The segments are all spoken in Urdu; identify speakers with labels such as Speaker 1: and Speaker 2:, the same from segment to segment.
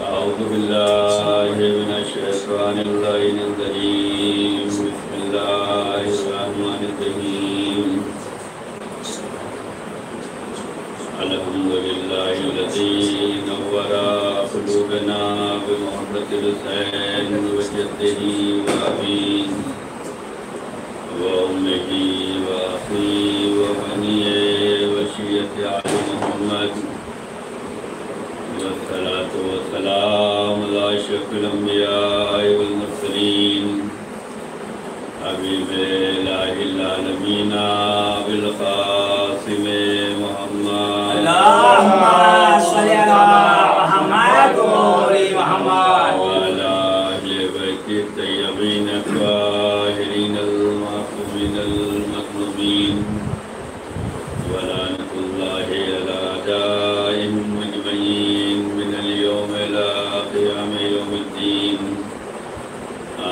Speaker 1: أعوذ بالله من الشيطان اللعين الرجيم بسم الله الرحمن الرحيم الحمد لله الذي نور قلوبنا بمحبة الحسين وجده وأبيه وأمه وأخيه وبنيه وشيعة آل محمد والصلاة والسلام على أشرف الأنبياء والمرسلين حبيب إله العالمين بالقاسم محمد
Speaker 2: اللهم صل على محمد وآل محمد
Speaker 1: وعلى أهل بيت الطيبين الطاهرين المعصومين المظلومين ولعنة الله على أعدائهم أجمعين من اليوم إلى قيام يوم الدين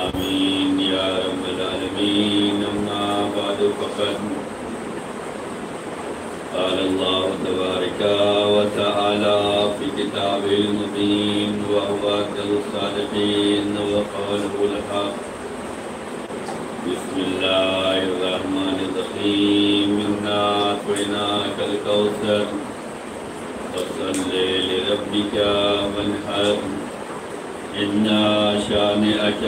Speaker 1: آمين يا رب العالمين. أما بعد فقد قال الله تبارك وتعالى في كتابه المبين وهو أفضل الصادقين وقوله الحق. بسم الله الرحمن الرحيم إنا أعطيناك الكوثر فصل لربك وانحر إن شانئك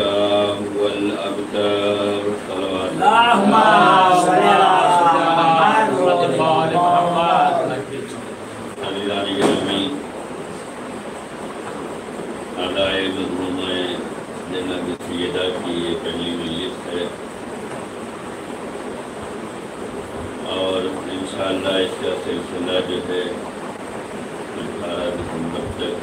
Speaker 1: هو الأبتر. صلوات
Speaker 2: اللهم صل على محمد وآل محمد.
Speaker 1: عزیزان گرامی، ادائے مظلوم جناب سیدہ کی یہ پہلی مجلس ہے اور انشاءاللہ اس کا سلسلہ جو ہے 18 دسمبر تک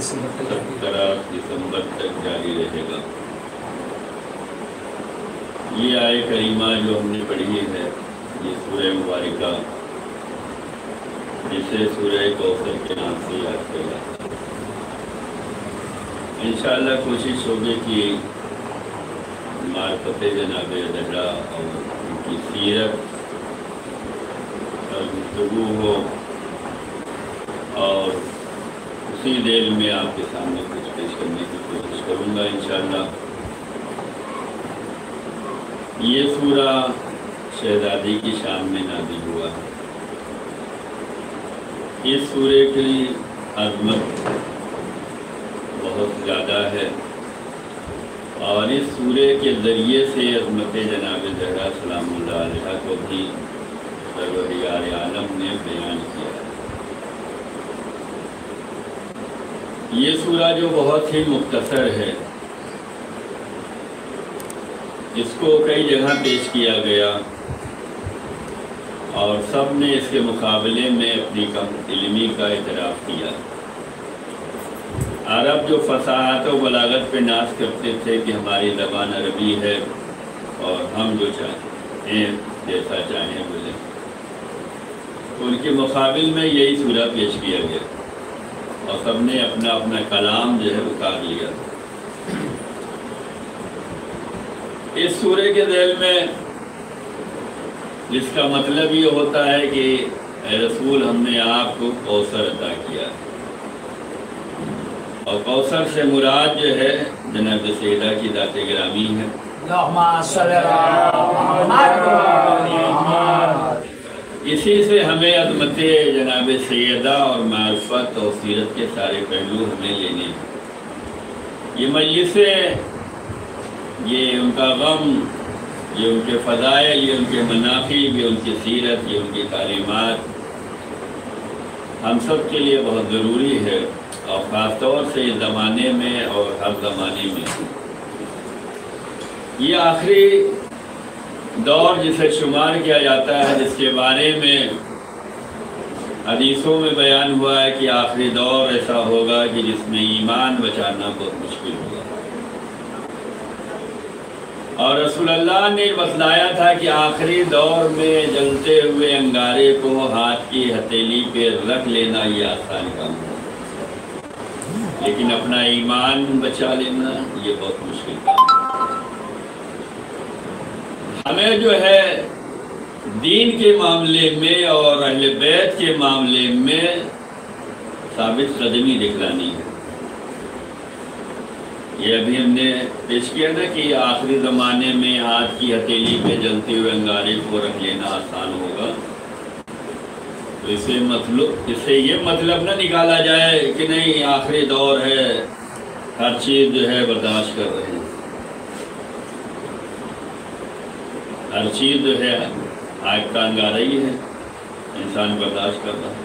Speaker 1: 17 دسمبر تک جاری رہے گا. یہ آیت کریمہ جو ہم نے پڑھی ہے یہ سورہ مبارکہ جسے سورہ کوثر کے نام سے یاد کیا جاتا ہے. انشاءاللہ کوشش ہوگی کہ معرفت جناب زہرا اور ان کی سیرت اور گفتگو ہو اور اسی دل میں آپ کے سامنے کچھ پیش کرنے کی کوشش کروں گا انشاءاللہ. یہ سورہ شہزادی کی شان میں نازل ہوا ہے. اس سورے کی عظمت بہت زیادہ ہے اور اس سورے کے ذریعے سے عظمت جناب زہرا سلام اللہ علیہ کو بھی پروردگار عالم نے بیان کیا ہے. یہ سورہ جو بہت ہی مختصر ہے، اس کو کئی جگہ پیش کیا گیا اور سب نے اس کے مقابلے میں اپنی کم علمی کا اعتراف کیا. عرب جو فصاحت و بلاغت پہ ناز کرتے تھے کہ ہماری زبان عربی ہے اور ہم جو چاہیں جیسا چاہیں بولے، ان کے مقابل میں یہی سورہ پیش کیا گیا اور سب نے اپنا اپنا کلام جو ہے اتار لیا. اس سورے کے ذیل میں جس کا مطلب یہ ہوتا ہے کہ اے رسول ہم نے آپ کو کوثر عطا کیا، اور کوثر سے مراد جو ہے جناب سیدہ کی ذات گرامی ہے.
Speaker 2: اللهم صل على محمد وآل محمد.
Speaker 1: اسی سے ہمیں عظمت جناب سیدہ اور معرفت اور سیرت کے سارے پہلو ہمیں لینے ہیں. یہ مجلسیں، یہ ان کا غم، یہ ان کے فضائل، یہ ان کے مناقب، یہ ان کی سیرت، یہ ان کی تعلیمات ہم سب کے لیے بہت ضروری ہے، اور خاص طور سے اس زمانے میں اور ہر زمانے میں. یہ آخری دور جسے شمار کیا جاتا ہے، جس کے بارے میں حدیثوں میں بیان ہوا ہے کہ آخری دور ایسا ہوگا کہ جس میں ایمان بچانا بہت مشکل ہوگا. اور رسول اللہ نے بتلایا تھا کہ آخری دور میں جلتے ہوئے انگارے کو ہاتھ کی ہتھیلی پہ رکھ لینا یہ آسان کام ہے، لیکن اپنا ایمان بچا لینا یہ بہت مشکل کام ہے. ہمیں جو ہے دین کے معاملے میں اور اہل بیت کے معاملے میں ثابت قدمی دکھلانی ہے۔ یہ ابھی ہم نے پیش کیا نا کہ آخری زمانے میں آگ کی ہتھیلی پہ جلتے ہوئے انگارے کو رکھ لینا آسان ہوگا، تو اس سے یہ مطلب نہ نکالا جائے کہ نہیں آخری دور ہے، ہر چیز جو ہے برداشت کر رہے ہیں، ہر چیز جو ہے آگ کا انگارہ ہی ہے، انسان برداشت کر رہا ہے،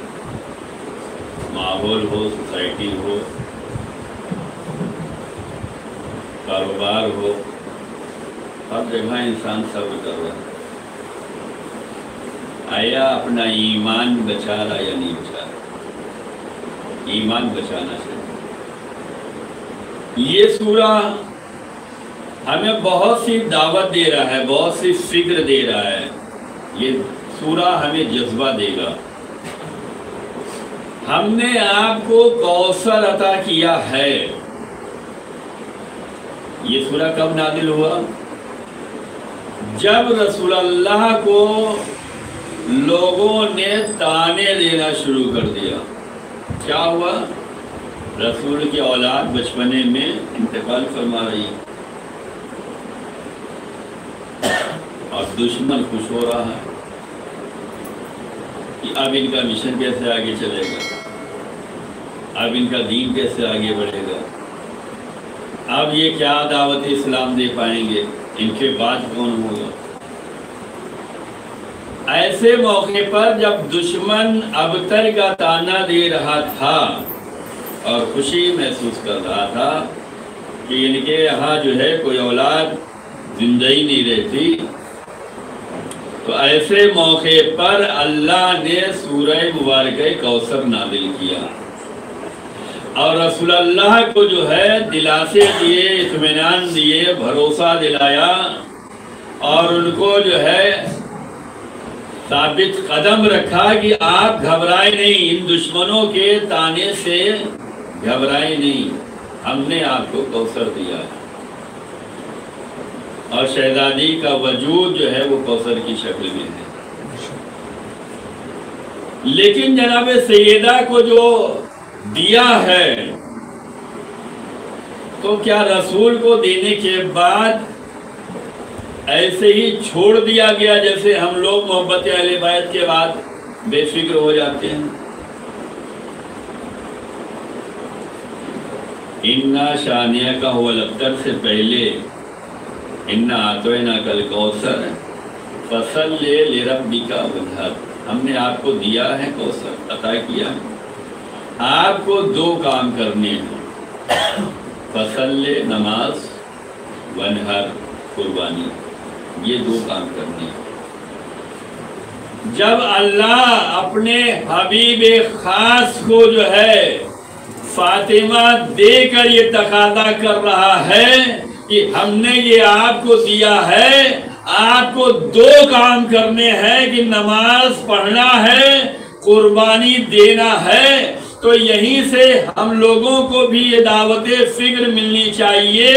Speaker 1: ماحول ہو، سوسائٹی ہو، کاروبار ہو، ہر جگہ انسان صبر کر رہا ہے۔ آیا اپنا ایمان بچا رہا یا نہیں بچا رہا؟ ایمان بچانا چاہیے۔ یہ سورہ ہمیں بہت سی دعوت دے رہا ہے، بہت سی فکر دے رہا ہے۔ یہ سورہ ہمیں جذبہ دے گا۔ ہم نے آپ کو کوثر عطا کیا ہے۔ یہ سورہ کب نازل ہوا؟ جب رسول اللہ کو لوگوں نے تانے دینا شروع کر دیا۔ کیا ہوا؟ رسول کی اولاد بچپنے میں انتقال فرما رہی ہے اور دشمن خوش ہو رہا ہے کہ اب ان کا مشن کیسے آگے چلے گا، اب ان کا دین کیسے آگے بڑھے گا، اب یہ کیا دعوت اسلام دے پائیں گے، ان کے بعد کون ہوگا۔ ایسے موقع پر جب دشمن ابتر کا تانا دے رہا تھا اور خوشی محسوس کر رہا تھا کہ ان کے یہاں جو ہے کوئی اولاد زندہ ہی نہیں رہتی، تو ایسے موقع پر اللہ نے سورہ مبارکہ کوثر نازل کیا اور رسول اللہ کو جو ہے دلاسے دیے، اطمینان دیے، بھروسہ دلایا اور ان کو جو ہے ثابت قدم رکھا کہ آپ گھبرائے نہیں، ان دشمنوں کے تانے سے گھبرائے نہیں، ہم نے آپ کو کوثر دیا ہے۔ اور شہزادی کا وجود جو ہے وہ کوثر کی شکل میں ہے۔ لیکن جناب سیدہ کو جو دیا ہے تو کیا رسول کو دینے کے بعد ایسے ہی چھوڑ دیا گیا جیسے ہم لوگ محبت اہل بیت کے بعد بے فکر ہو جاتے ہیں؟ انا شانیہ کا هو الابتر سے پہلے انا اعطیناک الکوثر فصلی لربک وانحر، ہم نے آپ کو دیا ہے کوثر، عطا کیا ہے۔ آپ کو دو کام کرنے ہیں، فصلی نماز، وانحر قربانی، یہ دو کام کرنے ہیں۔ جب اللہ اپنے حبیب خاص کو جو ہے فاطمہ دے کر یہ تقاضا کر رہا ہے کہ ہم نے یہ آپ کو دیا ہے، آپ کو دو کام کرنے ہیں کہ نماز پڑھنا ہے، قربانی دینا ہے، تو یہیں سے ہم لوگوں کو بھی یہ دعوت فکر ملنی چاہیے،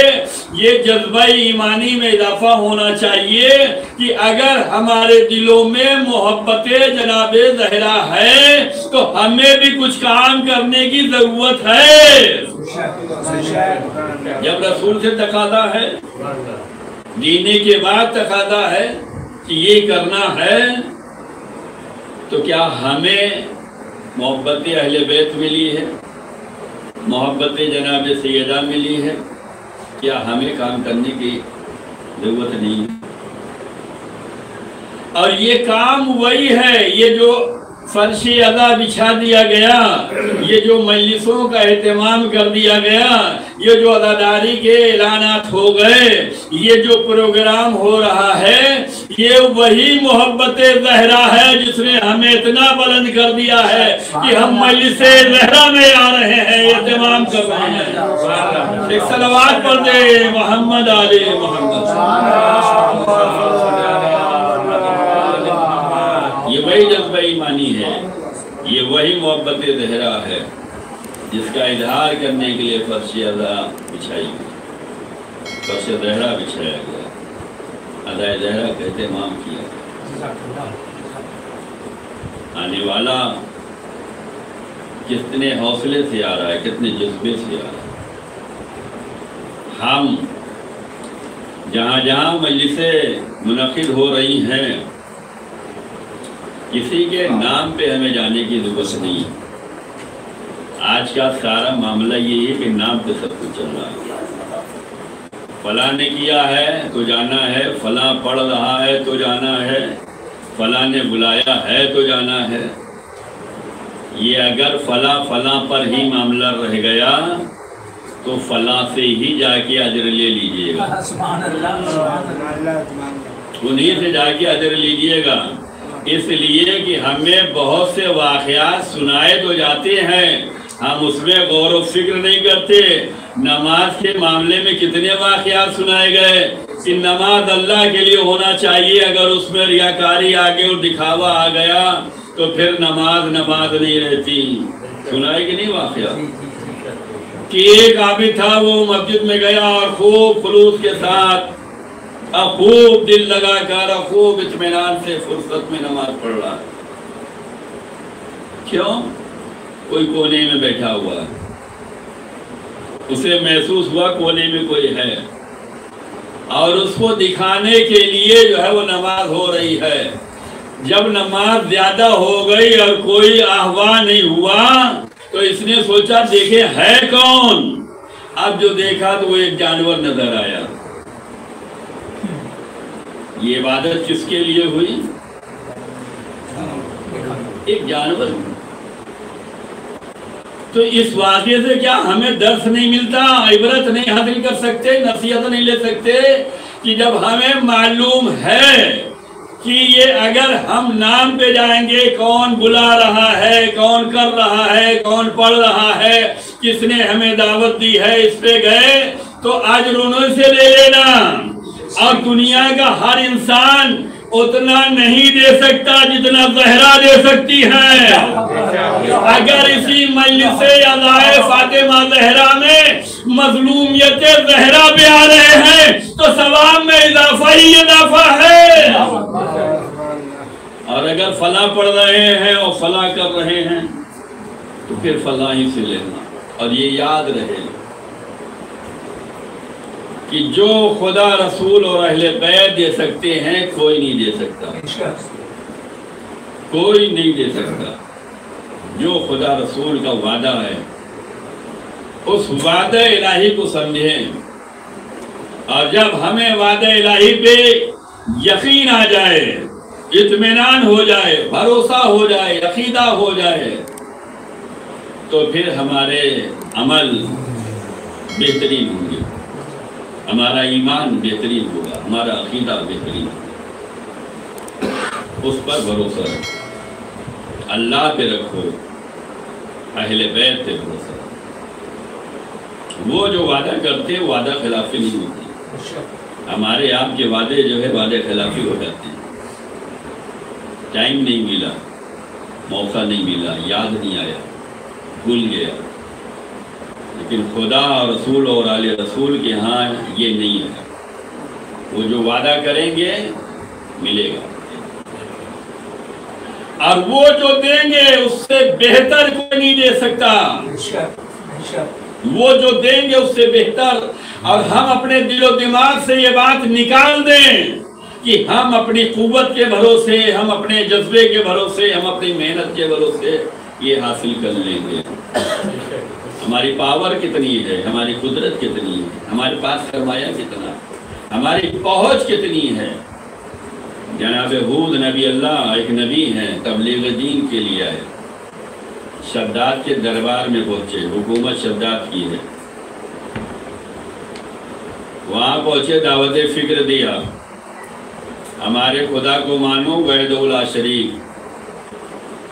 Speaker 1: یہ جذبہ ایمانی میں اضافہ ہونا چاہیے کہ اگر ہمارے دلوں میں محبت جناب زہرا ہے تو ہمیں بھی کچھ کام کرنے کی ضرورت ہے۔ جب رسول سے تقاضا ہے، دینے کے بعد تقاضا ہے کہ یہ کرنا ہے، تو کیا ہمیں محبت اہل بیت ملی ہے، محبت جناب سیدہ ملی ہے؟ کیا ہمیں کام کرنے کی ضرورت نہیں ہے؟ اور یہ کام وہی ہے، یہ جو فرش ادا بچھا دیا گیا، یہ جو مجلسوں کا اہتمام کر دیا گیا، یہ جو عزاداری کے اعلانات ہو گئے، یہ جو پروگرام ہو رہا ہے، یہ وہی محبت زہرا ہے جس نے ہمیں اتنا بلند کر دیا ہے کہ ہم مجلس زہرا میں آ رہے ہیں، اہتمام کر رہے ہیں۔ ایک صلوات پڑھ دے محمد علی محمد۔ یہ وہی جذبہ ایمانی ہے، یہ وہی محبت زہرا ہے جس کا اظہار کرنے کے لیے فرش ادا بچھائی گئی، فرش زہرا بچھایا گیا، ادا زہرا کا اہتمام کیا۔ آنے والا کتنے حوصلے سے آ رہا ہے، کتنے جذبے سے آ رہا ہے۔ ہم جہاں جہاں مجلسیں منعقد ہو رہی ہیں، کسی کے نام پہ ہمیں جانے کی ضرورت نہیں ہے۔ آج کا سارا معاملہ یہ ہے کہ نام پہ سب کچھ چل رہا ہے۔ فلاں نے کیا ہے تو جانا ہے، فلاں پڑھ رہا ہے تو جانا ہے، فلاں نے بلایا ہے تو جانا ہے۔ یہ اگر فلاں پر ہی معاملہ رہ گیا تو فلاں سے ہی جا کے اجر لے لیجئے گا، انہیں سے جا کے اجر لیجئے گا۔ اس لیے کہ ہمیں بہت سے واقعات سنائے تو جاتے ہیں، ہم اس میں غور و فکر نہیں کرتے۔ نماز کے معاملے میں کتنے واقعات سنائے گئے کہ نماز اللہ کے لیے ہونا چاہیے، اگر اس میں ریاکاری آگے اور دکھاوا آ گیا تو پھر نماز نہیں رہتی۔ سنائے کہ نہیں واقعہ کہ ایک عابد تھا، وہ مسجد میں گیا اور خوب خلوص کے ساتھ خوب دل لگا کر خوب اطمینان سے فرصت میں نماز پڑھ رہا ہے۔ کیوں؟ کوئی کونے میں بیٹھا ہوا ہے، اسے محسوس ہوا کونے میں کوئی ہے، اور اس کو دکھانے کے لیے جو ہے وہ نماز ہو رہی ہے۔ جب نماز زیادہ ہو گئی اور کوئی آہوا نہیں ہوا تو اس نے سوچا دیکھے ہے کون۔ اب جو دیکھا تو وہ ایک جانور نظر آیا۔ یہ عبادت کس کے لیے ہوئی؟ ایک جانور۔ تو اس واقعے سے کیا ہمیں درس نہیں ملتا، عبرت نہیں حاصل کر سکتے، نصیحت نہیں لے سکتے کہ جب ہمیں معلوم ہے کہ یہ اگر ہم نام پہ جائیں گے، کون بلا رہا ہے، کون کر رہا ہے، کون پڑھ رہا ہے، کس نے ہمیں دعوت دی ہے، اس پہ گئے تو اجر انہوں سے لے لینا۔ اور دنیا کا ہر انسان اتنا نہیں دے سکتا جتنا زہرا دے سکتی ہے۔ اگر اسی مجلس ادائے فاطمہ زہرا میں مظلومیت زہرا پہ آ رہے ہیں تو ثواب میں اضافہ ہی اضافہ ہے۔ اور اگر فلاں پڑھ رہے ہیں اور فلاں کر رہے ہیں تو پھر فلاں ہی سے لینا۔ اور یہ یاد رہے کہ جو خدا رسول اور اہل بیت دے سکتے ہیں کوئی نہیں دے سکتا، کوئی نہیں دے سکتا۔ جو خدا رسول کا وعدہ ہے اس وعدہ الہی کو سمجھیں، اور جب ہمیں وعدہ الہی پہ یقین آ جائے، اطمینان ہو جائے، بھروسہ ہو جائے، عقیدہ ہو جائے تو پھر ہمارے عمل بہترین ہوں گے، ہمارا ایمان بہترین ہوگا، ہمارا عقیدہ بہترین ہوگا۔ اس پر بھروسہ رکھو، اللہ پہ رکھو، اہل بیت پہ بھروسہ رکھو۔ وہ جو وعدہ کرتے ہیں وعدہ خلافی نہیں ہوتی۔ ہمارے آپ کے وعدے جو ہے وعدے خلافی ہو جاتے ہیں۔ ٹائم نہیں ملا، موقع نہیں ملا، یاد نہیں آیا، بھول گیا۔ لیکن خدا اور رسول اور آل رسول کے ہاں یہ نہیں ہے، وہ جو وعدہ کریں گے ملے گا، اور وہ جو دیں گے اس سے بہتر کوئی نہیں دے سکتا۔ وہ جو دیں گے اس سے بہتر۔ اور ہم اپنے دل و دماغ سے یہ بات نکال دیں کہ ہم اپنی قوت کے بھروسے، ہم اپنے جذبے کے بھروسے، ہم اپنی محنت کے بھروسے یہ حاصل کر لیں گے۔ ہماری پاور کتنی ہے، ہماری قدرت کتنی ہے، ہمارے پاس سرمایہ کتنا، ہماری پہنچ کتنی ہے۔ جناب ہود نبی اللہ ایک نبی ہیں، تبلیغ دین کے لیے آئے، شداد کے دربار میں پہنچے، حکومت شداد کی ہے، وہاں پہنچے، دعوت فکر دیا، ہمارے خدا کو مانو وحدہ لا شریک،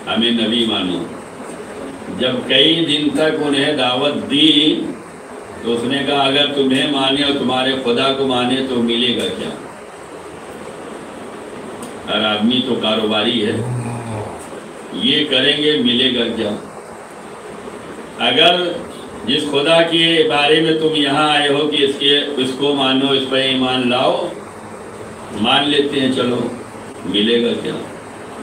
Speaker 1: ہمیں نبی مانو۔ جب کئی دن تک انہیں دعوت دی تو اس نے کہا اگر تمہیں مانے اور تمہارے خدا کو مانے تو ملے گا کیا؟ ہر آدمی تو کاروباری ہے، یہ کریں گے ملے گا کیا؟ اگر جس خدا کے بارے میں تم یہاں آئے ہو کہ اس کو مانو، اس پر ایمان لاؤ، مان لیتے ہیں، چلو ملے گا کیا؟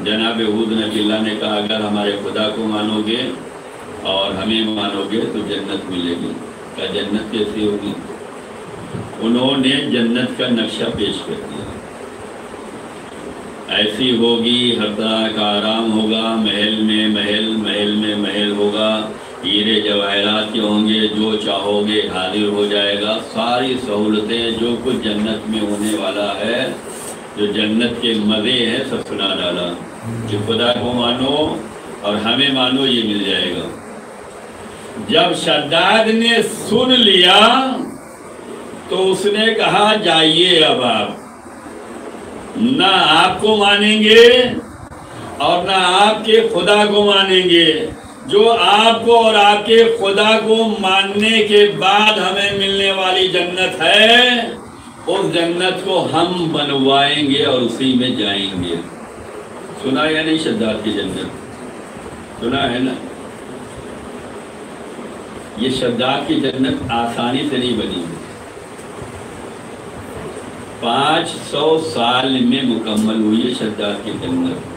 Speaker 1: جناب ہود نبی اللہ نے کہا اگر ہمارے خدا کو مانو گے اور ہمیں مانو گے تو جنت ملے گی۔ کیا جنت کیسی ہوگی؟ انہوں نے جنت کا نقشہ پیش کر دیا، ایسی ہوگی، ہر طرح کا آرام ہوگا، محل میں محل، محل میں محل ہوگا، ہیرے جواہرات کے ہوں گے، جو چاہو گے حاضر ہو جائے گا، ساری سہولتیں جو کچھ جنت میں ہونے والا ہے، جو جنت کے مزے ہیں سب سنا ڈالا کہ خدا کو مانو اور ہمیں مانو، یہ مل جائے گا۔ جب شداد نے سن لیا تو اس نے کہا جائیے اب آپ نہ آپ کو مانیں گے اور نہ آپ کے خدا کو مانیں گے، جو آپ کو اور آپ کے خدا کو ماننے کے بعد ہمیں ملنے والی جنت ہے، اس جنت کو ہم بنوائیں گے اور اسی میں جائیں گے۔ سنا یا نہیں شداد کی جنت؟ سنا ہے نا؟ یہ شداد کی جنت آسانی سے نہیں بنی، 500 سال میں مکمل ہوئی ہے شداد کی جنت۔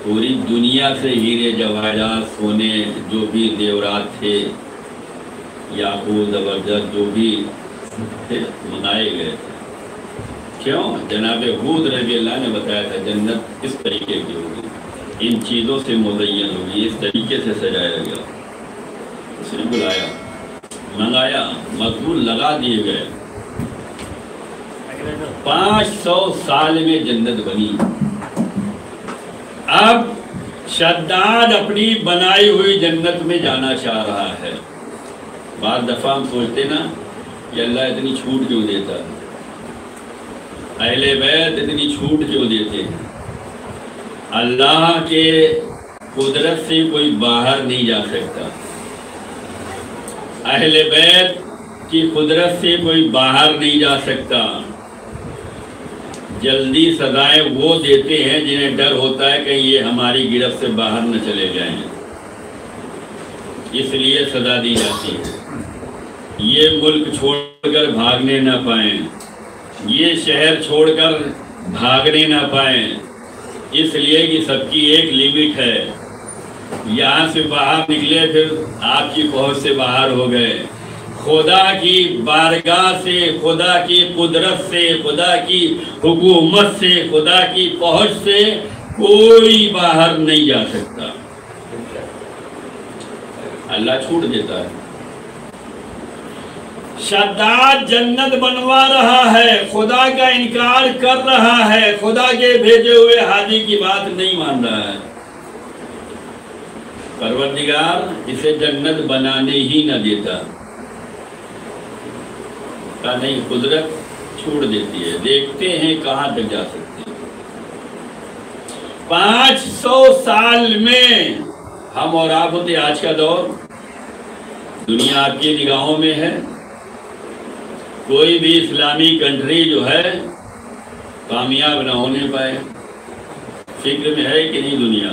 Speaker 1: پوری دنیا سے ہیرے جواہرات، سونے، جو بھی زیورات تھے، یاقوت، زبرجد، جو بھی تھے منائے گئے تھے۔ کیوں؟ جناب ہود رضی اللہ نے بتایا تھا جنت اس طریقے کی ہوگی، ان چیزوں سے مزین ہوگی، اس طریقے سے سجایا گیا۔ اس نے بلایا، منگایا، مقبول لگا دیے گئے۔ 500 سال میں جنت بنی۔ اب شداد اپنی بنائی ہوئی جنت میں جانا چاہ رہا ہے۔ بعض دفعہ ہم سوچتے نا کہ اللہ اتنی چھوٹ کیوں دیتا ہے، اہل بیت اتنی چھوٹ کیوں دیتے ہیں؟ اللہ کے قدرت سے کوئی باہر نہیں جا سکتا، اہل بیت کی قدرت سے کوئی باہر نہیں جا سکتا۔ جلدی سزائیں وہ دیتے ہیں جنہیں ڈر ہوتا ہے کہ یہ ہماری گرفت سے باہر نہ چلے جائیں، اس لیے سزا دی جاتی ہے۔ یہ ملک چھوڑ کر بھاگنے نہ پائیں، یہ شہر چھوڑ کر بھاگنے نہ پائیں، اس لیے کہ سب کی ایک لیمٹ ہے۔ یہاں سے باہر نکلے پھر آپ کی پہنچ سے باہر ہو گئے۔ خدا کی بارگاہ سے، خدا کی قدرت سے، خدا کی حکومت سے، خدا کی پہنچ سے کوئی باہر نہیں جا سکتا۔ اللہ چھوٹ دیتا ہے۔ شداد جنت بنوا رہا ہے، خدا کا انکار کر رہا ہے، خدا کے بھیجے ہوئے ہادی کی بات نہیں مان رہا ہے۔ پروردگار اسے جنت بنانے ہی نہ دیتا، کا نہیں، قدرت چھوڑ دیتی ہے، دیکھتے ہیں کہاں تک جا سکتے ہیں۔ 500 سال میں ہم اور آپ ہوتے، آج کا دور، دنیا آپ کی نگاہوں میں ہے، کوئی بھی اسلامی کنٹری جو ہے کامیاب نہ ہونے پائے، فکر میں ہے کہ نہیں دنیا؟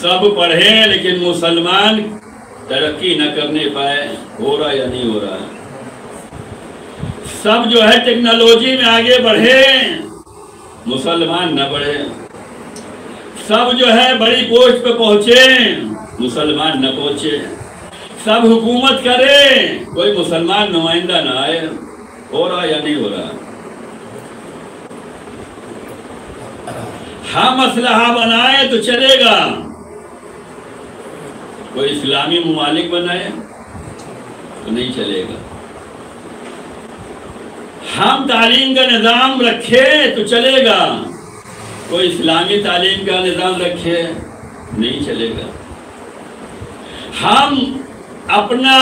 Speaker 1: سب پڑھے لیکن مسلمان ترقی نہ کرنے پائے، ہو رہا یا نہیں ہو رہا؟ سب جو ہے ٹیکنالوجی میں آگے بڑھے، مسلمان نہ بڑھے۔ سب جو ہے بڑی پوسٹ پہ پہنچے، مسلمان نہ پہنچے۔ سب حکومت کرے، کوئی مسلمان نمائندہ نہ آئے، ہو رہا یا نہیں ہو رہا؟ ہم اسلحہ بنائے تو چلے گا، کوئی اسلامی ممالک بنائے تو نہیں چلے گا۔ ہم تعلیم کا نظام رکھے تو چلے گا، کوئی اسلامی تعلیم کا نظام رکھے نہیں چلے گا۔ ہم اپنا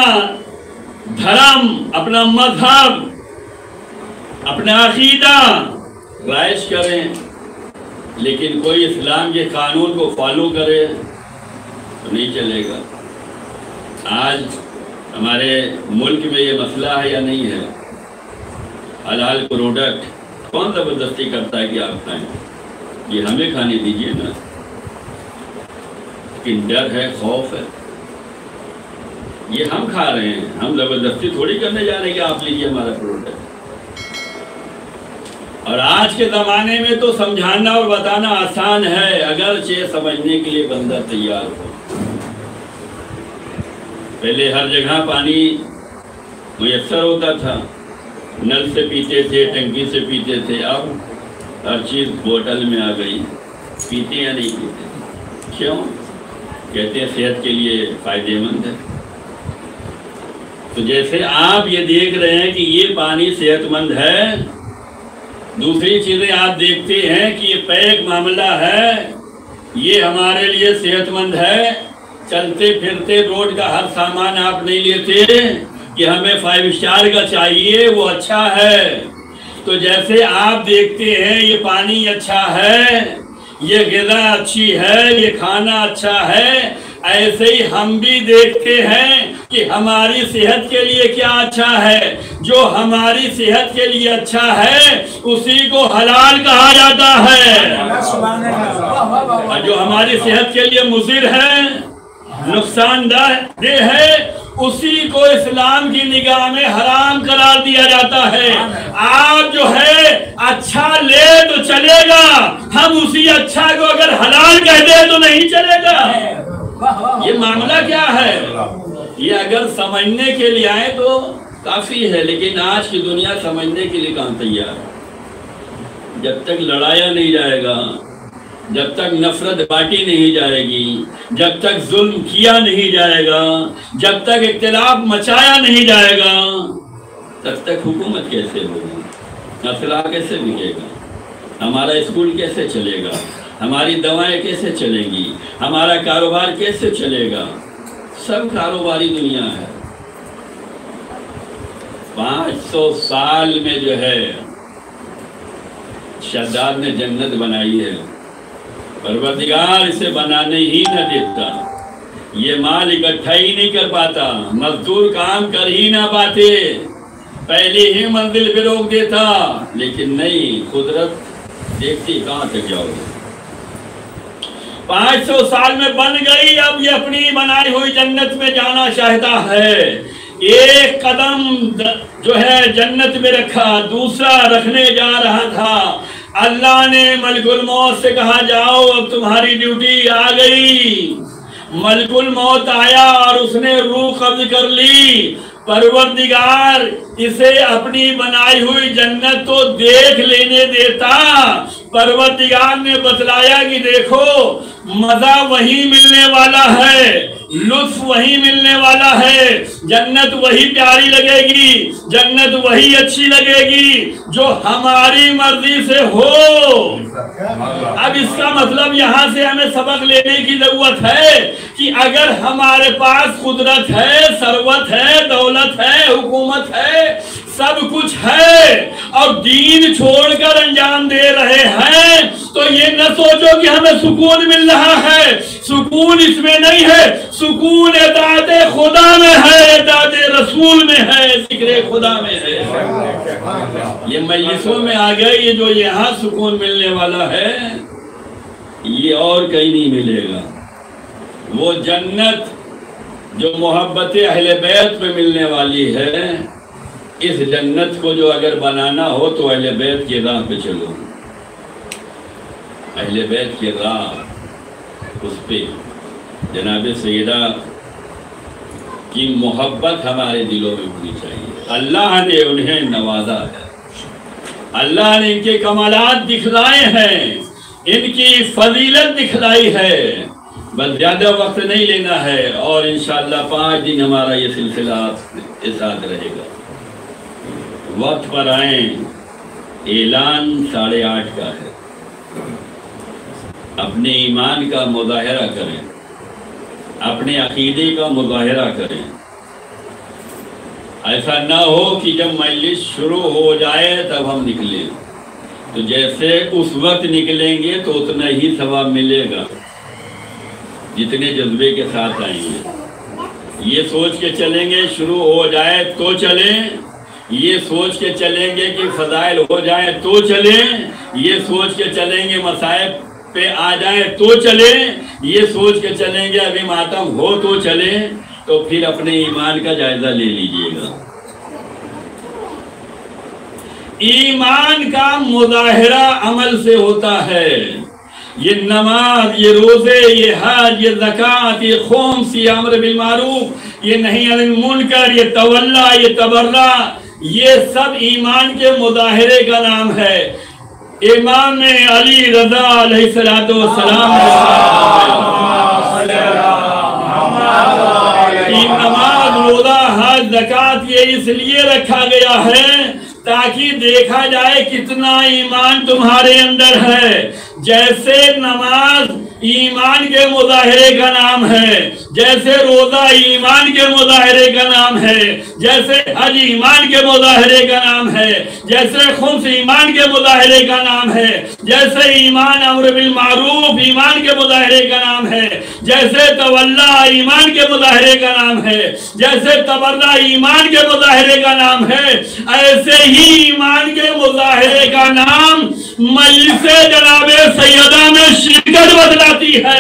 Speaker 1: دھرم، اپنا مذہب، اپنا عقیدہ رائج کریں، لیکن کوئی اسلام کے قانون کو فالو کرے تو نہیں چلے گا۔ آج ہمارے ملک میں یہ مسئلہ ہے یا نہیں ہے؟ حلال پروڈکٹ کون زبردستی کرتا ہے کہ آپ کھائیں؟ یہ ہمیں کھانے دیجیے نا، لیکن ڈر ہے، خوف ہے، یہ ہم کھا رہے ہیں، ہم زبردستی تھوڑی کرنے جا رہے ہیں کہ آپ لیجیے ہمارا پروڈکٹ۔ اور آج کے زمانے میں تو سمجھانا اور بتانا آسان ہے اگرچہ سمجھنے کے لیے بندہ تیار ہو۔ پہلے ہر جگہ پانی میسر ہوتا تھا، نل سے پیتے تھے، ٹنکی سے پیتے تھے، اب ہر چیز بوتل میں آ گئی، پیتے یا نہیں پیتے؟ کیوں؟ کہتے ہیں صحت کے لیے فائدہ مند ہے۔ تو جیسے آپ یہ دیکھ رہے ہیں کہ یہ پانی صحت مند ہے، دوسری چیزیں آپ دیکھتے ہیں کہ یہ پیک معاملہ ہے، یہ ہمارے لیے صحت مند ہے۔ چلتے پھرتے روڈ کا ہر سامان آپ نہیں لیتے کہ ہمیں 5 اسٹار کا چاہیے، وہ اچھا ہے۔ تو جیسے آپ دیکھتے ہیں یہ پانی اچھا ہے، یہ غذا اچھی ہے، یہ کھانا اچھا ہے، ایسے ہی ہم بھی دیکھتے ہیں کہ ہماری صحت کے لیے کیا اچھا ہے۔ جو ہماری صحت کے لیے اچھا ہے اسی کو حلال کہا جاتا ہے، اور جو ہماری صحت کے لیے مضر ہے، نقصان دہ ہے، اسی کو اسلام کی نگاہ میں حرام قرار دیا جاتا ہے۔ آپ جو ہے اچھا لے تو چلے گا، ہم اسی اچھا کو اگر حلال کہہ دیں تو نہیں چلے گا۔ یہ معاملہ کیا ہے؟ یہ اگر سمجھنے کے لیے آئے تو کافی ہے، لیکن آج کی دنیا سمجھنے کے لیے کہاں تیار ہے۔ جب تک لڑایا نہیں جائے گا، جب تک نفرت بانٹی نہیں جائے گی، جب تک ظلم کیا نہیں جائے گا، جب تک اختلاف مچایا نہیں جائے گا، تب تک حکومت کیسے ہوگی، اسلحہ کیسے بکے گا، ہمارا اسکول کیسے چلے گا، ہماری دوائیں کیسے چلیں گی، ہمارا کاروبار کیسے چلے گا؟ سب کاروباری دنیا ہے۔ 500 سال میں جو ہے شداد نے جنت بنائی ہے، پروردگار اسے بنانے ہی نہ دیتا، یہ مال اکٹھا ہی نہیں کر پاتا، مزدور کام کر ہی نہ پاتے، پہلی ہی منزل پہ روک دیتا، لیکن نہیں، قدرت دیکھتی کہاں تک جاؤ گے۔ 500 سال میں بن گئی، اب یہ اپنی بنائی ہوئی جنت میں جانا چاہتا ہے۔ ایک قدم جو ہے جنت میں رکھا، دوسرا رکھنے جا رہا تھا، اللہ نے ملک الموت سے کہا جاؤ اب تمہاری ڈیوٹی آ گئی۔ ملک الموت آیا اور اس نے روح قبض کر لی۔ پروردگار اسے اپنی بنائی ہوئی جنت تو دیکھ لینے دیتا، پروردگار نے بتلایا کہ دیکھو مزہ وہی ملنے والا ہے، لطف وہی ملنے والا ہے، جنت وہی پیاری لگے گی، جنت وہی اچھی لگے گی جو ہماری مرضی سے ہو۔ اب اس کا مطلب یہاں سے ہمیں سبق لینے کی ضرورت ہے کہ اگر ہمارے پاس قدرت ہے، ثروت ہے، دولت ہے، حکومت ہے، سب کچھ ہے اور دین چھوڑ کر انجام دے رہے ہیں تو یہ نہ سوچو کہ ہمیں سکون مل رہا ہے، سکون اس میں نہیں ہے، سکون اطاعت خدا میں ہے، اطاعت رسول میں ہے، ذکر خدا میں ہے۔ یہ مجلسوں میں آ گئے، یہ جو یہاں سکون ملنے والا ہے یہ اور کہیں نہیں ملے گا۔ وہ جنت جو محبت اہل بیت پہ ملنے والی ہے، اس جنت کو جو اگر بنانا ہو تو اہل بیت کی راہ پہ چلو، اہل بیت کی راہ، اس پہ جناب سیدہ کی محبت ہمارے دلوں میں ہونی چاہیے۔ اللہ نے انہیں نوازا ہے، اللہ نے ان کے کمالات دکھلائے ہیں، ان کی فضیلت دکھلائی ہے، بس زیادہ وقت نہیں لینا ہے، اور انشاءاللہ 5 دن ہمارا یہ سلسلہ کے ساتھ رہے گا۔ وقت پر آئیں، اعلان 8:30 کا ہے، اپنے ایمان کا مظاہرہ کریں، اپنے عقیدے کا مظاہرہ کریں۔ ایسا نہ ہو کہ جب مجلس شروع ہو جائے تب ہم نکلیں، تو جیسے اس وقت نکلیں گے تو اتنا ہی ثواب ملے گا جتنے جذبے کے ساتھ آئیں گے۔ یہ سوچ کے چلیں گے شروع ہو جائے تو چلیں، یہ سوچ کے چلیں گے کہ فضائل ہو جائے تو چلیں، یہ سوچ کے چلیں گے مصائب پہ آ جائے تو چلیں، یہ سوچ کے چلیں گے ابھی ماتم ہو تو چلیں، تو پھر اپنے ایمان کا جائزہ لے لیجئے گا۔ ایمان کا مظاہرہ عمل سے ہوتا ہے. یہ نماز، یہ روزے، یہ حج، یہ زکوٰۃ، یہ خمس، یہ امر بالمعروف، یہ نہی عن المنکر، یہ تولا، یہ تبرع، یہ سب ایمان کے مظاہرے کا نام ہے. امام علی رضا علیہ السلام نماز، روزہ، حج، زکوٰۃ یہ اس لیے رکھا گیا ہے تاکہ دیکھا جائے کتنا ایمان تمہارے اندر ہے. جیسے نماز ایمان کے مظاہرے کا نام ہے، جیسے روزہ ایمان کے مظاہرے کا نام ہے، جیسے حج ایمان کے مظاہرے کا نام ہے، جیسے خمس ایمان کے مظاہرے کا نام ہے، جیسے ایمان امر بالمعروف ایمان کے مظاہرے کا نام ہے، جیسے تولا ایمان کے مظاہرے کا نام ہے، جیسے تبرع ایمان کے مظاہرے کا نام ہے، ایسے ہی ایمان کے مظاہرے کا نام مجلس جناب سیدہ میں شرکت بدلاتی ہے.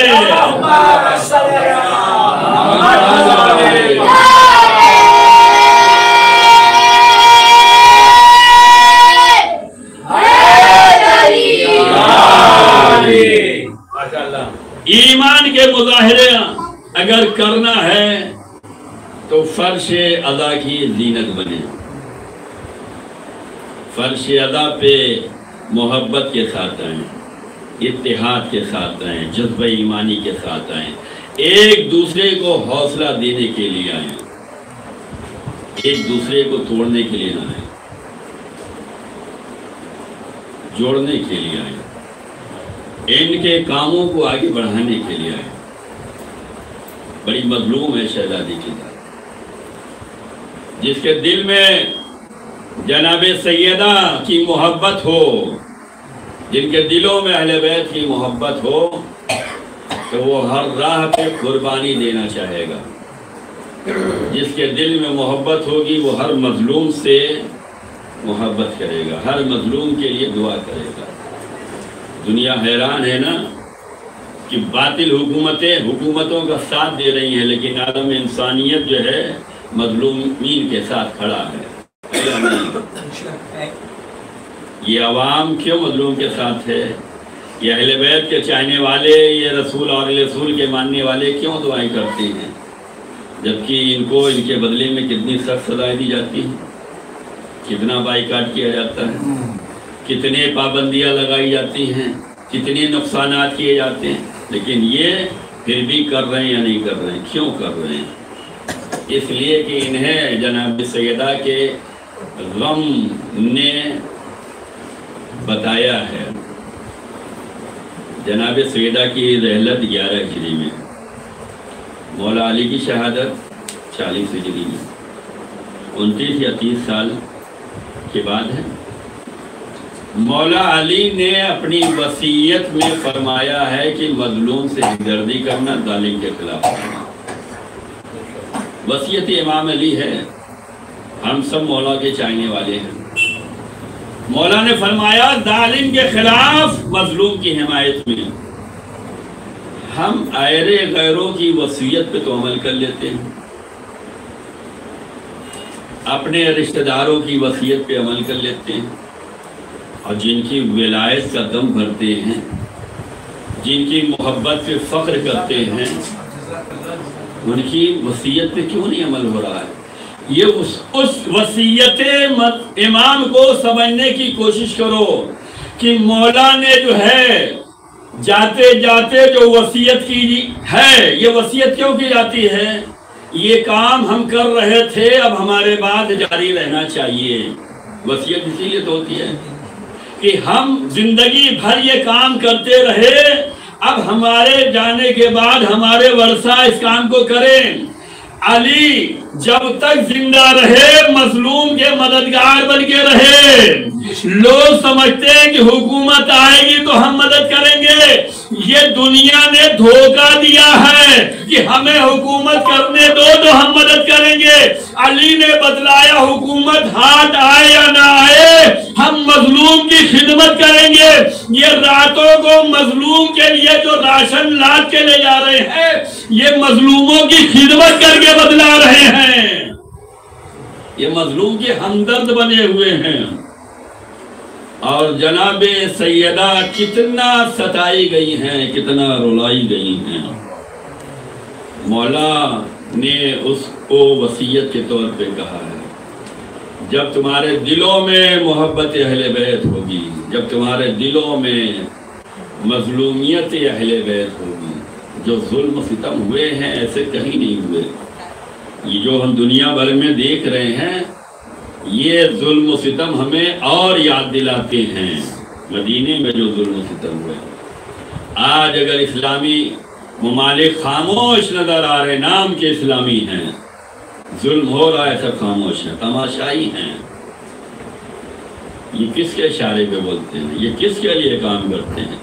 Speaker 1: ایمان کے مظاہرے اگر کرنا ہے تو فرش ادا کی زینت بنے. فرش ادا پہ محبت کے ساتھ آئیں، اتحاد کے ساتھ آئیں، جذبہ ایمانی کے ساتھ آئیں، ایک دوسرے کو حوصلہ دینے کے لیے آئیں، ایک دوسرے کو توڑنے کے لیے نہ آئیں، جوڑنے کے لیے آئیں، ان کے کاموں کو آگے بڑھانے کے لیے آئیں. بڑی مظلوم ہے شہزادی کی ذات، جس کے دل میں جناب سیدہ کی محبت ہو، جن کے دلوں میں اہل بیت کی محبت ہو، تو وہ ہر راہ پہ قربانی دینا چاہے گا. جس کے دل میں محبت ہوگی وہ ہر مظلوم سے محبت کرے گا، ہر مظلوم کے لیے دعا کرے گا. دنیا حیران ہے نا کہ باطل حکومتوں کا ساتھ دے رہی ہیں، لیکن عالم انسانیت جو ہے مظلومین کے ساتھ کھڑا ہے. یہ عوام کیوں مظلوم کے ساتھ ہے؟ یہ اہل بیت کے چاہنے والے، یہ رسول اور رسول کے ماننے والے کیوں دعائیں کرتے ہیں، جبکہ ان کو ان کے بدلے میں کتنی سخت سزائیں دی جاتی ہیں، کتنا بائیکاٹ کیا جاتا ہے، کتنے پابندیاں لگائی جاتی ہیں، کتنے نقصانات کیے جاتے ہیں، لیکن یہ پھر بھی کر رہے ہیں یا نہیں کر رہے ہیں؟ کیوں کر رہے ہیں؟ اس لیے کہ انہیں جناب سیدہ کے غم نے بتایا ہے. جناب سیدہ کی رحلت 11 ہجری میں، مولا علی کی شہادت 40 ہجری میں، 29 یا 30 سال کے بعد ہے. مولا علی نے اپنی وصیت میں فرمایا ہے کہ مظلوم سے ہمدردی کرنا، ظالم کے خلاف کرنا. وصیت امام علی ہے، ہم سب مولا کے چاہنے والے ہیں. مولا نے فرمایا ظالم کے خلاف، مظلوم کی حمایت میں. ہم آئرے غیروں کی وصیت پہ تو عمل کر لیتے ہیں، اپنے رشتہ داروں کی وصیت پہ عمل کر لیتے ہیں، اور جن کی ولایت کا دم بھرتے ہیں، جن کی محبت پہ فخر کرتے ہیں، ان کی وصیت پہ کیوں نہیں عمل ہو رہا ہے؟ یہ اس وصیت امام کو سمجھنے کی کوشش کرو کہ مولا نے جو ہے جاتے جاتے جو وصیت کی ہے، یہ وصیت کیوں کی جاتی ہے؟ یہ کام ہم کر رہے تھے، اب ہمارے بعد جاری رہنا چاہیے. وصیت اسی لیے تو ہوتی ہے کہ ہم زندگی بھر یہ کام کرتے رہے، اب ہمارے جانے کے بعد ہمارے ورثہ اس کام کو کریں. علی جب تک زندہ رہے مظلوم کے مددگار بن کے رہے. لوگ سمجھتے ہیں کہ حکومت آئے گی تو ہم مدد کریں گے. یہ دنیا نے دھوکہ دیا ہے کہ ہمیں حکومت کرنے دو تو ہم مدد کریں گے. علی نے بتلایا حکومت ہاتھ آئے یا نہ آئے ہم مظلوم کی خدمت کریں گے. یہ راتوں کو مظلوم کے لیے جو راشن لاد کے لے جا رہے ہیں، یہ مظلوموں کی خدمت کر کے بدلا رہے ہیں. یہ مظلوم کے ہمدرد بنے ہوئے ہیں. اور جناب سیدہ کتنا ستائی گئی ہیں، کتنا رلائی گئی ہیں۔ مولا نے اس کو وصیت کے طور پہ کہا ہے، جب تمہارے دلوں میں محبت اہل بیت ہوگی، جب تمہارے دلوں میں مظلومیت اہل بیت ہوگی، جو ظلم و ستم ہوئے ہیں ایسے کہیں نہیں ہوئے، یہ جو ہم دنیا بھر میں دیکھ رہے ہیں یہ ظلم و ستم ہمیں اور یاد دلاتے ہیں مدینے میں جو ظلم و ستم ہوئے۔ آج اگر اسلامی ممالک خاموش نظر آ رہے، نام کے اسلامی ہیں، ظلم ہو رہا ہے، سب خاموش ہیں، تماشائی ہیں۔ یہ کس کے اشارے پہ بولتے ہیں؟ یہ کس کے لیے کام کرتے ہیں؟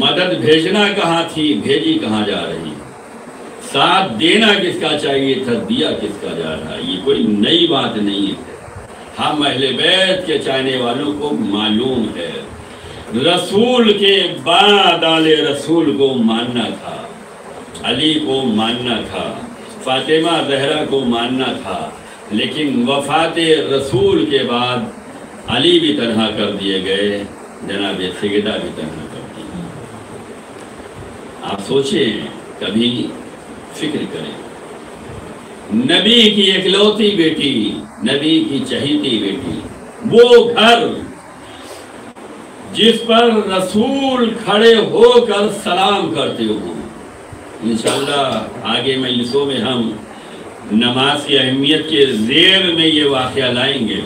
Speaker 1: مدد بھیجنا کہاں تھی، بھیجی کہاں جا رہی؟ ساتھ دینا کس کا چاہیے تھا، دیا کس کا جا رہا؟ یہ کوئی نئی بات نہیں ہے، ہم اہل بیت کے چاہنے والوں کو معلوم ہے۔ رسول کے بعد آل رسول کو ماننا تھا، علی کو ماننا تھا، فاطمہ زہرا کو ماننا تھا، لیکن وفات رسول کے بعد علی بھی تنہا کر دیے گئے، جناب سیدہ بھی تنہا کر دی گئی۔ آپ سوچیں، کبھی فکر کریں، نبی کی اکلوتی بیٹی، نبی کی چہیتی بیٹی، وہ گھر جس پر رسول کھڑے ہو کر سلام کرتے ہوں۔ انشاءاللہ آگے مجلسوں میں ہم نماز کی اہمیت کے زیر میں یہ واقعہ لائیں گے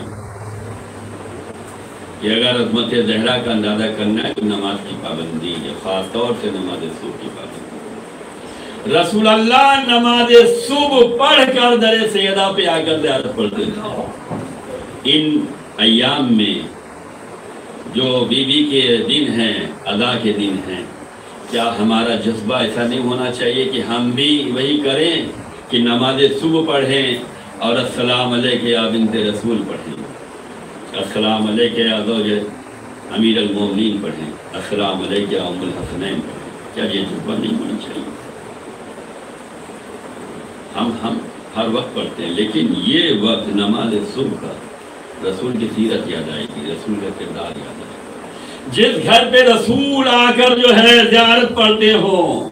Speaker 1: کہ اگر عظمت زہرا کا اندازہ کرنا ہے تو نماز کی پابندی ہے، خاص طور سے نماز صبح کی پابندی۔ رسول اللہ نماز صبح پڑھ کر در سیدہ پہ آ کر زیارت پڑھتے تھے۔ ان ایام میں جو بی بی کے دن ہیں، ادا کے دن ہیں، کیا ہمارا جذبہ ایسا نہیں ہونا چاہیے کہ ہم بھی وہی کریں کہ نماز صبح پڑھیں اور السلام علیکہ یا بنت رسول پڑھیں، السلام علیکہ یا زوج امیر المومنین پڑھیں، السلام علیکہ یا ام الحسنین پڑھیں؟ کیا یہ جذبہ نہیں ہونا چاہیے؟ ہم ہر وقت پڑھتے ہیں، لیکن یہ وقت نماز صبح کا رسول کی سیرت یاد آئے گی، رسول کا کردار یاد آئے گا۔ جس گھر پہ رسول آ کر جو ہے زیارت پڑھتے ہوں،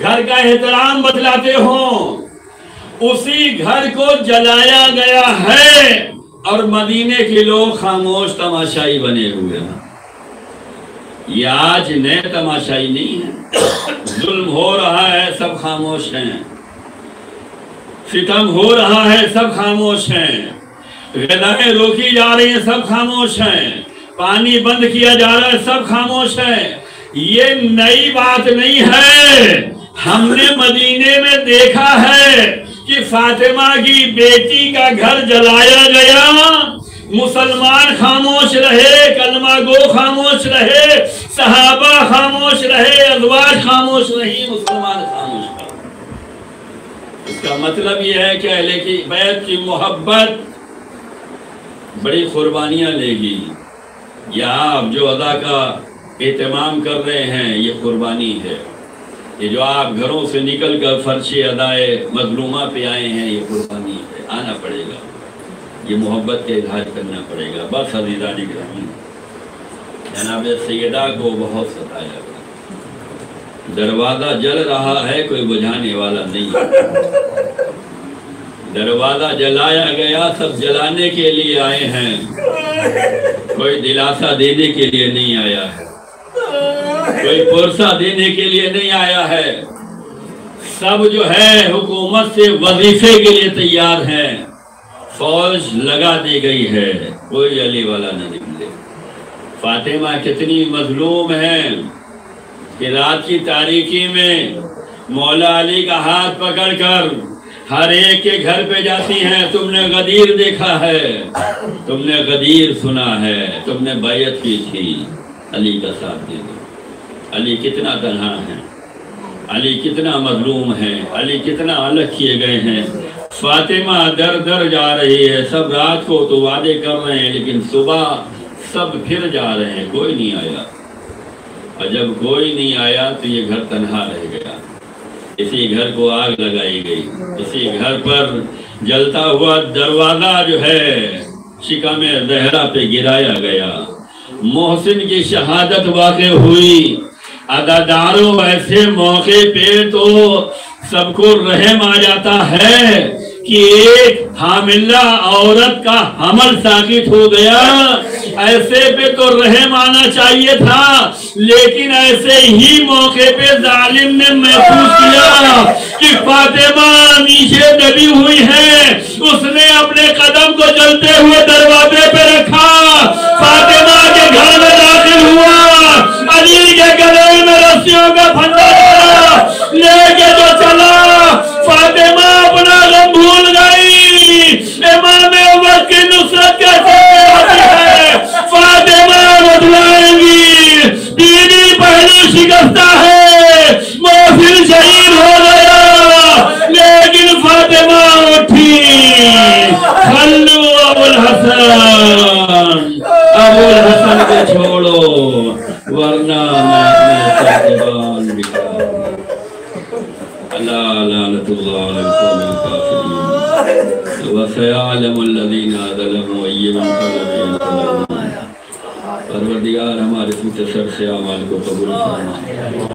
Speaker 1: گھر کا احترام بتلاتے ہوں، اسی گھر کو جلایا گیا ہے اور مدینے کے لوگ خاموش تماشائی بنے ہوئے ہیں۔ یہ آج نئے تماشائی نہیں ہے، ظلم ہو رہا ہے، سب خاموش ہیں، ستم ہو رہا ہے، سب خاموش ہیں، غذائیں روکی جا رہی ہیں، سب خاموش ہیں، پانی بند کیا جا رہا ہے، سب خاموش ہیں۔ یہ نئی بات نہیں ہے، ہم نے مدینے میں دیکھا ہے کہ فاطمہ کی بیٹی کا گھر جلایا گیا، مسلمان خاموش رہے، کلمہ گو خاموش رہے، صحابہ خاموش رہے، ازواج خاموش رہی، مسلمان خاموش رہے۔ اس کا مطلب یہ ہے کہ اہل کی بیت کی محبت بڑی قربانیاں لے گی۔ یا آپ جو ادا کا اہتمام کر رہے ہیں یہ قربانی ہے، یہ جو آپ گھروں سے نکل کر فرش ادائے مظلومہ پہ آئے ہیں یہ قربانی ہے، آنا پڑے گا، یہ محبت کا اظہار کرنا پڑے گا۔ بس عزیزان گرامی، جناب سیدہ کو بہت ستایا گیا، دروازہ جل رہا ہے، کوئی بجھانے والا نہیں، دروازہ جلایا گیا، سب جلانے کے لیے آئے ہیں، کوئی دلاسا دینے کے لیے نہیں آیا ہے، کوئی پرسہ دینے کے لیے نہیں آیا ہے، سب جو ہے حکومت سے وظیفے کے لیے تیار ہیں، فوج لگا دی گئی ہے، کوئی علی والا نہ نکلے۔ فاطمہ کتنی مظلوم ہیں کہ رات کی تاریکی میں مولا علی کا ہاتھ پکڑ کر ہر ایک کے گھر پہ جاتی ہیں، تم نے غدیر دیکھا ہے، تم نے غدیر سنا ہے، تم نے بیعت کی تھی، علی کا ساتھ دے دو۔ علی کتنا تنہا ہے، علی کتنا مظلوم ہے، علی کتنا الگ کیے گئے ہیں۔ فاطمہ در در جا رہی ہے، سب رات کو تو وعدے کر رہے ہیں لیکن صبح سب پھر جا رہے ہیں، کوئی نہیں آیا، اور جب کوئی نہیں آیا تو یہ گھر تنہا رہ گیا۔ اسی گھر کو آگ لگائی گئی، اسی گھر پر جلتا ہوا دروازہ جو ہے شکم زہرا پہ گرایا گیا۔ محسن کی شہادت واقع ہوئی، عزاداروں ایسے موقع پہ تو سب کو رحم آ جاتا ہے کہ ایک حاملہ عورت کا حمل ساقط ہو گیا، ایسے پہ تو رحم آنا چاہیے تھا، لیکن ایسے ہی موقع پہ ظالم نے محسوس کیا کہ فاطمہ نیچے دبی ہوئی ہے، اس نے اپنے قدم کو جلتے ہوئے دروازے پہ رکھا، فاطمہ کے گھر میں داخل ہوا، علی کے گلے میں رسیوں کا پھندا لے کے جو چلا، فاطمہ اپنا غم بھول گئی، امام وقت کی نصرت کیسے آتی ہے، فاطمہ بدلائیں گی، دینی پہلو شکستہ ہے، محسن شہید ہو گیا، لیکن فاطمہ اٹھی، خلو ابو الحسن کو چھوڑو ورنہ میں اپنے ساتھ بکھا اللہ لعنت اللہ علی القوم الکافرین وسيعلم الذین ظلموا أي منقلب ينقلبون۔ پروردگار ہمارے سوچے سر سے اعمال کو قبول فرما۔